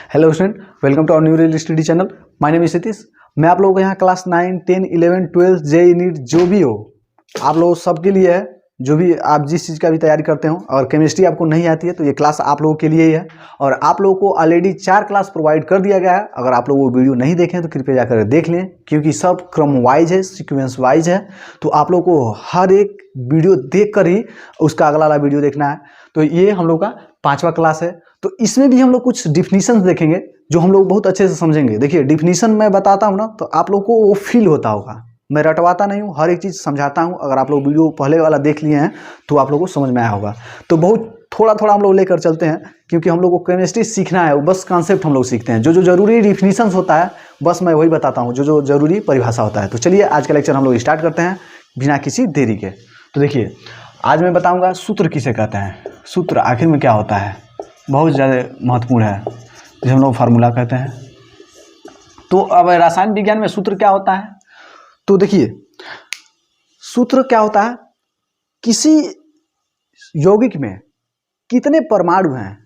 Hello student, welcome to our new real study channel. My name is Satish. मैं आप लोगों को यहाँ क्लास 9, 10, 11, 12 जेईई नीट जो भी हो आप लोगों सबके लिए है। जो भी आप जिस चीज़ का भी तैयारी करते हो और केमिस्ट्री आपको नहीं आती है तो ये क्लास आप लोगों के लिए ही है। और आप लोगों को ऑलरेडी 4 क्लास प्रोवाइड कर दिया गया है। अगर आप लोग वो वीडियो नहीं देखें तो कृपया जाकर देख लें, क्योंकि सब क्रम वाइज है, सीक्वेंस वाइज है। तो आप लोग को हर एक वीडियो देख कर ही उसका अगला वाला वीडियो देखना है। तो ये हम लोग का 5वां क्लास है। तो इसमें भी हम लोग कुछ डिफिनीशन देखेंगे जो हम लोग बहुत अच्छे से समझेंगे। देखिए, डिफिनीशन मैं बताता हूँ ना तो आप लोग को वो फील होता होगा। मैं रटवाता नहीं हूँ, हर एक चीज़ समझाता हूँ। अगर आप लोग वीडियो पहले वाला देख लिए हैं तो आप लोग को समझ में आया होगा। तो बहुत थोड़ा थोड़ा हम लोग लेकर चलते हैं, क्योंकि हम लोग को केमिस्ट्री सीखना है। बस कॉन्सेप्ट हम लोग सीखते हैं। जो जो जरूरी डिफिनीशन होता है बस मैं वही बताता हूँ, जो जो जरूरी परिभाषा होता है। तो चलिए आज का लेक्चर हम लोग स्टार्ट करते हैं बिना किसी देरी के। तो देखिए, आज मैं बताऊँगा सूत्र किसे कहते हैं। सूत्र आखिर में क्या होता है, बहुत ज़्यादा महत्वपूर्ण है, जिसे हम लोग फार्मूला कहते हैं। तो अब रासायनिक विज्ञान में सूत्र क्या होता है, तो देखिए सूत्र क्या होता है, किसी यौगिक में कितने परमाणु हैं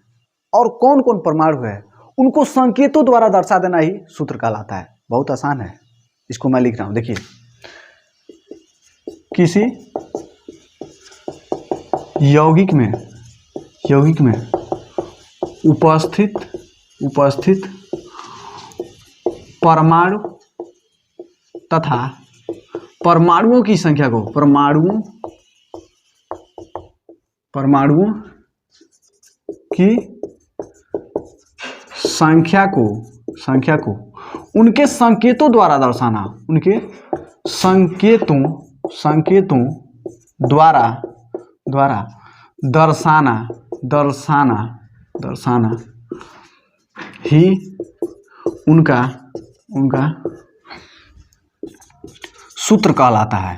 और कौन कौन परमाणु है उनको संकेतों द्वारा दर्शा देना ही सूत्र कहलाता है। बहुत आसान है, इसको मैं लिख रहा हूं। देखिए, किसी यौगिक में उपस्थित परमाणु तथा परमाणुओं की संख्या को परमाणुओं की संख्या को उनके संकेतों द्वारा दर्शाना, उनके संकेतों द्वारा दर्शाना ही उनका सूत्र कहलाता है।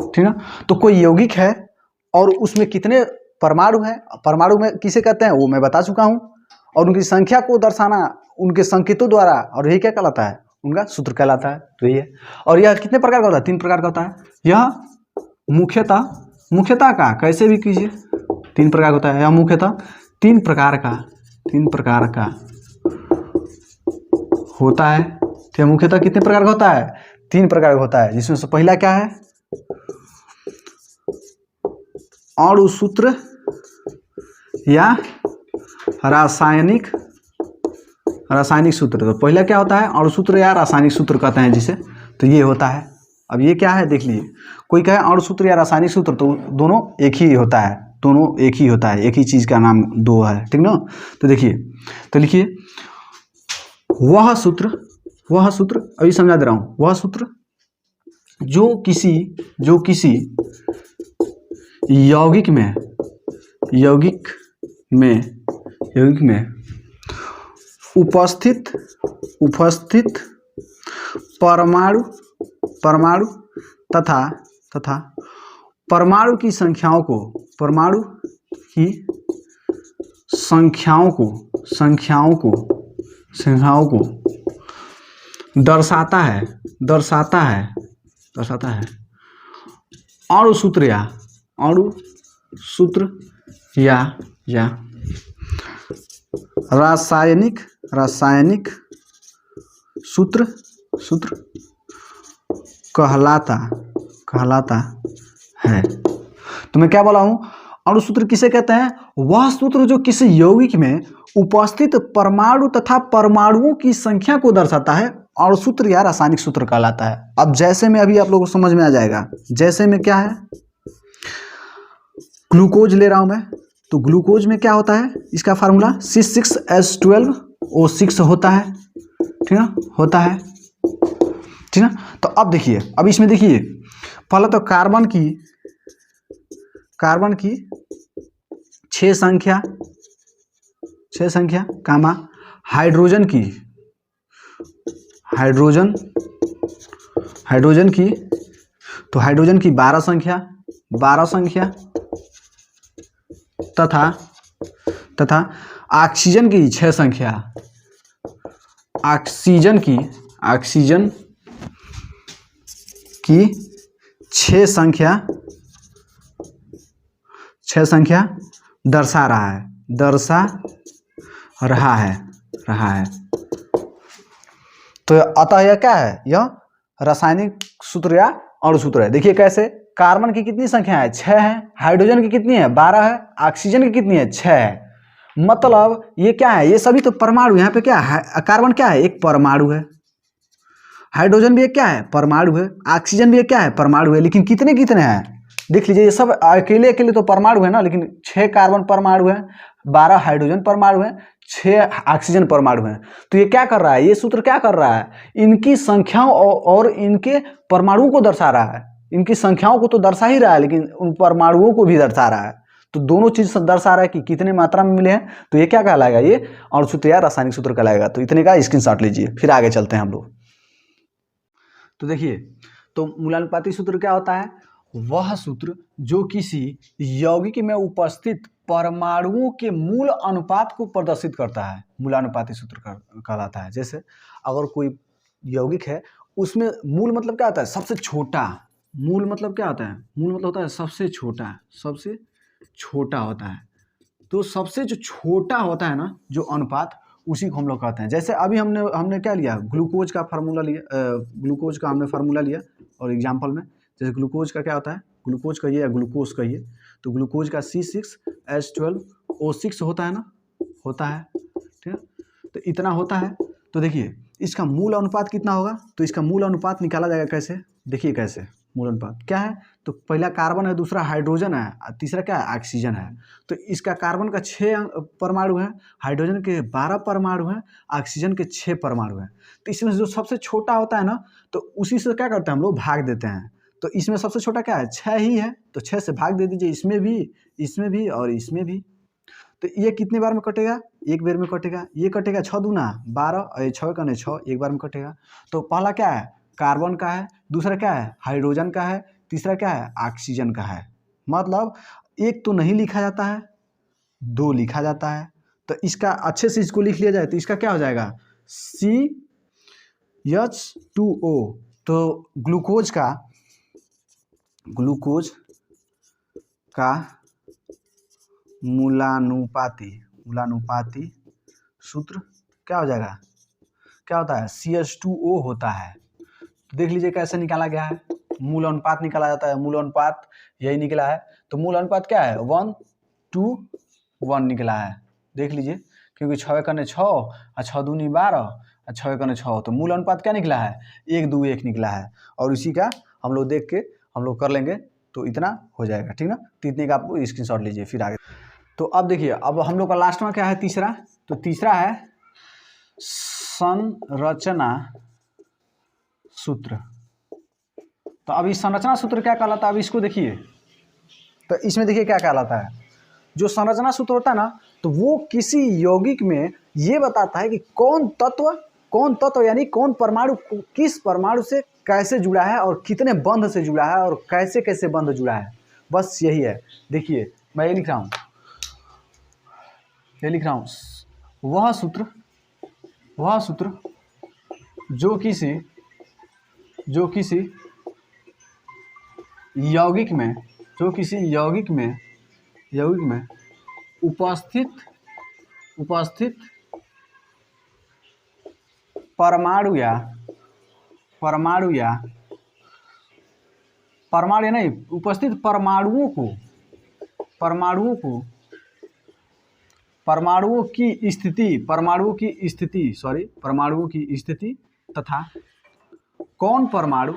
ठीक है। तो कोई यौगिक है और उसमें कितने परमाणु हैं, परमाणु में किसे कहते हैं वो मैं बता चुका हूं, और उनकी संख्या को दर्शाना उनके संकेतों द्वारा, और यही क्या कहलाता है, उनका सूत्र कहलाता है। तो ये, और यह कितने प्रकार का होता है, 3 प्रकार का होता है। यह मुख्यतः का कैसे भी कीजिए 3 प्रकार का होता है। यह मुख्यतः 3 प्रकार का होता है। तो मुख्यतः कितने प्रकार का होता है, 3 प्रकार का होता है, जिसमें से पहला क्या है, अणु सूत्र या रासायनिक सूत्र। तो पहला क्या होता है, अणु सूत्र या रासायनिक सूत्र कहते हैं जिसे। तो ये होता है। अब ये क्या है देख लीजिए, कोई कहे अणु सूत्र या रासायनिक सूत्र तो दोनों एक ही होता है, एक ही चीज का नाम दो है, ठीक ना। तो देखिए, तो लिखिए, वह सूत्र अभी समझा दे रहा हूं। वह सूत्र जो किसी यौगिक में उपस्थित परमाणु तथा परमाणु की संख्याओं को दर्शाता है अणु सूत्र या रासायनिक सूत्र कहलाता है। तो मैं क्या बोला हूं, अणु सूत्र किसे कहते हैं, वह सूत्र जो किसी यौगिक में उपस्थित परमाणु तथा परमाणुओं की संख्या को दर्शाता है, अणु सूत्र या रासायनिक सूत्र कहलाता है। अब जैसे में अभी आप लोगों को समझ में आ जाएगा। जैसे में क्या है, ग्लूकोज ले रहा हूं मैं, तो ग्लूकोज में क्या होता है, इसका फार्मूला C6H12O6 होता है। ठीक है, होता है, ठीक है। तो अब देखिए, अब इसमें देखिए, पहले तो कार्बन की 6 संख्या कामा हाइड्रोजन की तो हाइड्रोजन की 12 संख्या तथा ऑक्सीजन की 6 संख्या, ऑक्सीजन की 6 संख्या दर्शा रहा है, दर्शा रहा है। तो अतः यह क्या है, यह रासायनिक सूत्र या अणु सूत्र है। देखिए कैसे, कार्बन की कितनी संख्या है, 6 है, हाइड्रोजन की कितनी है, 12 है, ऑक्सीजन की कितनी है, 6 है। मतलब ये क्या है, ये सभी तो परमाणु, यहाँ पे क्या है, कार्बन क्या है, एक परमाणु है, हाइड्रोजन भी एक क्या है, परमाणु है, ऑक्सीजन भी एक क्या है, परमाणु है। लेकिन कितने कितने हैं, देख लीजिए, ये सब अकेले अकेले तो परमाणु है ना, लेकिन 6 कार्बन परमाणु है, 12 हाइड्रोजन परमाणु है, 6 ऑक्सीजन परमाणु है। तो ये क्या कर रहा है, ये सूत्र क्या कर रहा है, इनकी संख्याओं और इनके परमाणुओं को दर्शा रहा है। इनकी संख्याओं को तो दर्शा ही रहा है, लेकिन उन परमाणुओं को भी दर्शा रहा है। तो दोनों चीज दर्शा रहा है कि कितने मात्रा में मिले हैं। तो ये क्या कहलाएगा, ये अणु सूत्र या रासायनिक सूत्र कहलाएगा। तो इतने का स्क्रीनशॉट लीजिए, फिर आगे चलते हैं हम लोग। तो देखिए, तो मूलानुपाती सूत्र क्या होता है, वह सूत्र जो किसी यौगिक में उपस्थित परमाणुओं के मूल अनुपात को प्रदर्शित करता है, मूलानुपाती सूत्र कहलाता है। जैसे अगर कोई यौगिक है, उसमें मूल मतलब क्या होता है, सबसे छोटा। मूल मतलब क्या होता है, मूल मतलब होता है सबसे छोटा, सबसे छोटा होता है। तो सबसे जो छोटा होता है ना, जो अनुपात, उसी को हम लोग कहते हैं। जैसे अभी हमने क्या लिया, ग्लूकोज का फार्मूला लिया, ग्लूकोज का हमने फार्मूला लिया और एग्जाम्पल में, जैसे ग्लूकोज का क्या होता है, ग्लूकोज कहिए या ग्लूकोज कहिए, तो ग्लूकोज का C6H12O6 होता है ना, होता है, ठीक है। तो इतना होता है। तो देखिए इसका मूल अनुपात कितना होगा, तो इसका मूल अनुपात निकाला जाएगा कैसे, देखिए कैसे मूल अनुपात क्या है। तो पहला कार्बन है, दूसरा हाइड्रोजन है, तीसरा क्या है, ऑक्सीजन है। तो इसका कार्बन का 6 परमाणु है, हाइड्रोजन के 12 परमाणु हैं, ऑक्सीजन के 6 परमाणु हैं। तो इसमें जो सबसे छोटा होता है ना, तो उसी से क्या करते हैं हम लोग, भाग देते हैं। तो इसमें सबसे छोटा क्या है, 6 ही है, तो 6 से भाग दे दीजिए, इसमें भी और इसमें भी। तो ये कितने बार में कटेगा, एक बार में कटेगा। ये कटेगा 6 दूना 12 और 6 का 6, एक बार में कटेगा। तो पहला क्या है, कार्बन का है, दूसरा क्या है, हाइड्रोजन का है, तीसरा क्या है, ऑक्सीजन का है। मतलब एक तो नहीं लिखा जाता है, 2 लिखा जाता है। तो इसका अच्छे से इसको लिख लिया जाए तो इसका क्या हो जाएगा, CH2O। तो ग्लूकोज का मूलानुपाती सूत्र क्या हो जाएगा, क्या होता है, CH2O होता है। तो देख लीजिए कैसे निकाला गया है, मूल अनुपात निकाला जाता है। मूल अनुपात यही निकला है। तो मूल अनुपात क्या है, 1:1 निकला है। देख लीजिए, क्योंकि 6 का 6 और 6 दूनी 12 और 6 का 6, तो मूल अनुपात क्या निकला है, 1:1 निकला है। और इसी का हम लोग देख के हम लोग कर लेंगे, तो इतना हो जाएगा, ठीक ना। तो इतने का आप स्क्रीनशॉट लीजिए, फिर आगे। तो अब देखिए, अब हम लोग का लास्ट में क्या है, तीसरा। तो तीसरा है संरचना सूत्र। तो अब इस संरचना सूत्र क्या कहलाता है, अब इसको देखिए। तो इसमें देखिए क्या कहलाता है, जो संरचना सूत्र होता है ना, तो वो किसी यौगिक में ये बताता है कि कौन तत्व यानी कौन परमाणु किस परमाणु से कैसे जुड़ा है और कितने बंध से जुड़ा है और कैसे कैसे बंध जुड़ा है। बस यही है। देखिए मैं ये लिख रहा हूँ, वह सूत्र जो किसी यौगिक में उपस्थित परमाणु नहीं, उपस्थित परमाणुओं की स्थिति तथा कौन परमाणु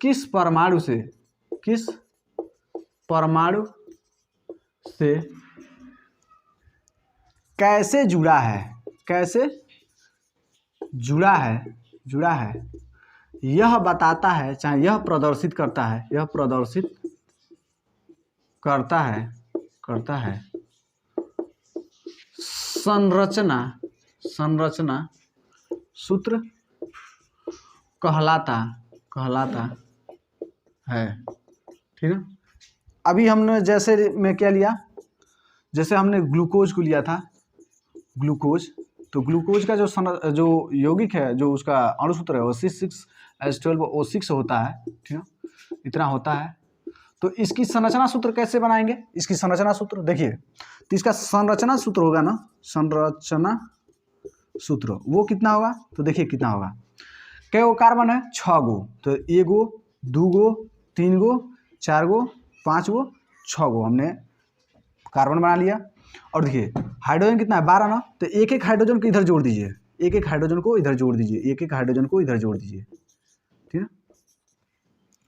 किस परमाणु से कैसे जुड़ा है, यह बताता है, चाहे यह प्रदर्शित करता है संरचना सूत्र कहलाता है, ठीक है। अभी हमने जैसे में क्या लिया, जैसे हमने ग्लूकोज को लिया था, तो ग्लूकोज का जो यौगिक है, जो उसका अणु सूत्र है, वो C6H12O6 होता है, ठीक है। इतना होता है। तो इसकी संरचना सूत्र कैसे बनाएंगे? इसकी संरचना सूत्र देखिए, तो इसका संरचना सूत्र होगा ना, संरचना सूत्र वो कितना होगा? तो देखिए कितना होगा, कै गो कार्बन है? 6 गो। तो 1 गो, 2 गो, 3 गो, 4 गो, 5 गो, 6 गो हमने कार्बन बना लिया। और देखिए हाइड्रोजन कितना है? 12 ना। तो एक एक हाइड्रोजन को इधर जोड़ दीजिए, एक एक हाइड्रोजन को इधर जोड़ दीजिए, एक एक हाइड्रोजन को इधर जोड़ दीजिए, ठीक है।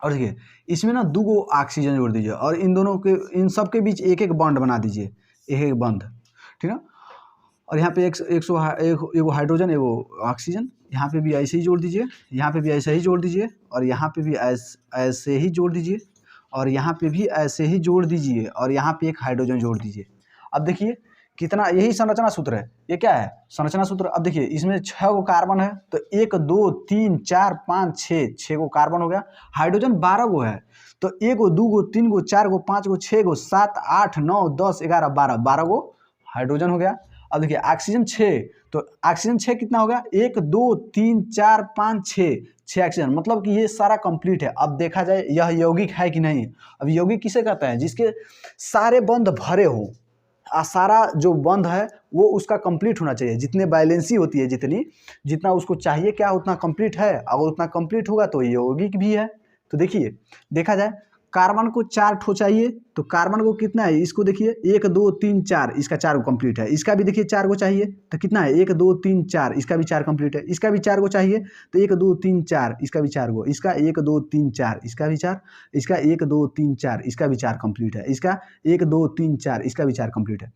और देखिए इसमें ना 2 गो ऑक्सीजन जोड़ दीजिए और इन दोनों के, इन सब के बीच एक एक बॉन्ड बना दीजिए, एक एक बॉन्ड, ठीक है। और यहाँ पे एक हाइड्रोजन, एगो ऑक्सीजन, यहाँ पे भी ऐसे ही जोड़ दीजिए, यहाँ पे भी ऐसे ही जोड़ दीजिए, और यहाँ पे भी ऐसे ही जोड़ दीजिए, और यहाँ पे भी ऐसे ही जोड़ दीजिए, और यहाँ पे एक हाइड्रोजन जोड़ दीजिए। अब देखिए कितना, यही संरचना सूत्र है। ये क्या है? संरचना सूत्र। अब देखिए इसमें 6 गो कार्बन है, तो 1 2 3 4 5 6 गो कार्बन हो गया। हाइड्रोजन 12 गो है, तो 1 गो, 2 गो, 3 गो, 4 गो, 5 गो, 6 गो, 7 8 9 10 11 12 गो हाइड्रोजन हो गया। अब देखिए ऑक्सीजन 6, तो ऑक्सीजन 6 कितना होगा? 1 2 3 4 5 6 ऑक्सीजन, मतलब कि ये सारा कंप्लीट है। अब देखा जाए यह यौगिक है कि नहीं। अब यौगिक किसे कहते हैं? जिसके सारे बंध भरे हो, सारा जो बंध है वो उसका कंप्लीट होना चाहिए। जितने बैलेंसी होती है, जितना उसको चाहिए क्या, उतना कंप्लीट है। अगर उतना कंप्लीट होगा तो यौगिक भी है। तो देखिए देखा जाए, कार्बन को 4 ठो चाहिए, तो कार्बन को कितना है? इसको देखिए 1 2 3 4, इसका 4 गो कंप्लीट है। इसका भी देखिए 4 गो चाहिए, तो कितना है? 1 2 3 4, इसका भी 4 कंप्लीट है। इसका भी 4 गो चाहिए, तो 1 2 3 4, इसका भी 4 गो, इसका 1 2 3 4, इसका भी 4, इसका 1 2 3 4, इसका भी 4 कंप्लीट है, इसका 1 2 3 4, इसका भी 4 कंप्लीट है।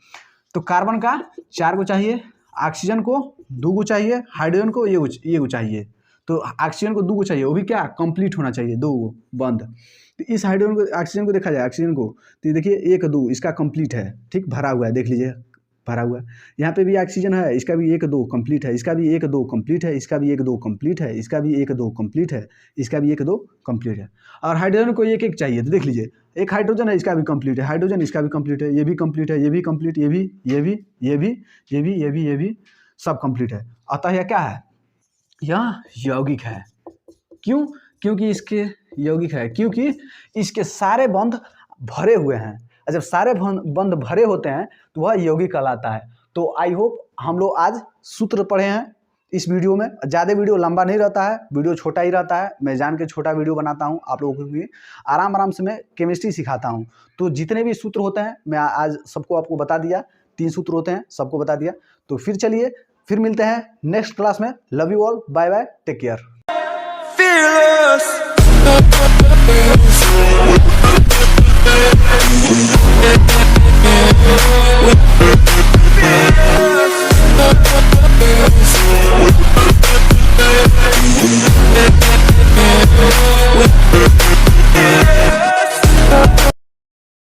तो कार्बन का 4 गो चाहिए, ऑक्सीजन को 2 गो चाहिए, हाइड्रोजन को ये गो चाहिए। तो ऑक्सीजन को 2 गो चाहिए, वो भी क्या? कंप्लीट होना चाहिए, 2 गो बंद। तो इस हाइड्रोजन को, ऑक्सीजन को देखा जाए, ऑक्सीजन को, तो ये देखिए 1 2, इसका कंप्लीट है, ठीक, भरा हुआ है, देख लीजिए भरा हुआ है। यहाँ पे भी ऑक्सीजन है, इसका भी 1 2 कंप्लीट है, इसका भी 1 2 कंप्लीट है, इसका भी 1 2 कंप्लीट है, इसका भी 1 2 कंप्लीट है, इसका भी 1 2 कंप्लीट है। और हाइड्रोजन को एक एक चाहिए, तो देख लीजिए एक हाइड्रोजन है, इसका भी कंप्लीट है, हाइड्रोजन इसका भी कंप्लीट है, ये भी कंप्लीट है, ये भी कंप्लीट, ये भी, ये भी, ये भी, ये भी, ये भी, ये भी, सब कंप्लीट है। अतः यह क्या है? यह यौगिक है। क्यों? क्योंकि इसके यौगिक है, क्योंकि इसके सारे बंध भरे हुए हैं। जब सारे बंध भरे होते हैं तो वह यौगिक कहलाता है। तो आई होप हम लोग आज सूत्र पढ़े हैं इस वीडियो में। ज़्यादा वीडियो लंबा नहीं रहता है, वीडियो छोटा ही रहता है। मैं जान के छोटा वीडियो बनाता हूँ आप लोगों के लिए। आराम से मैं केमिस्ट्री सिखाता हूँ, तो जितने भी सूत्र होते हैं मैं आज सबको आपको बता दिया। 3 सूत्र होते हैं, सबको बता दिया। तो फिर चलिए, फिर मिलते हैं नेक्स्ट क्लास में। Love you all, bye bye, take care.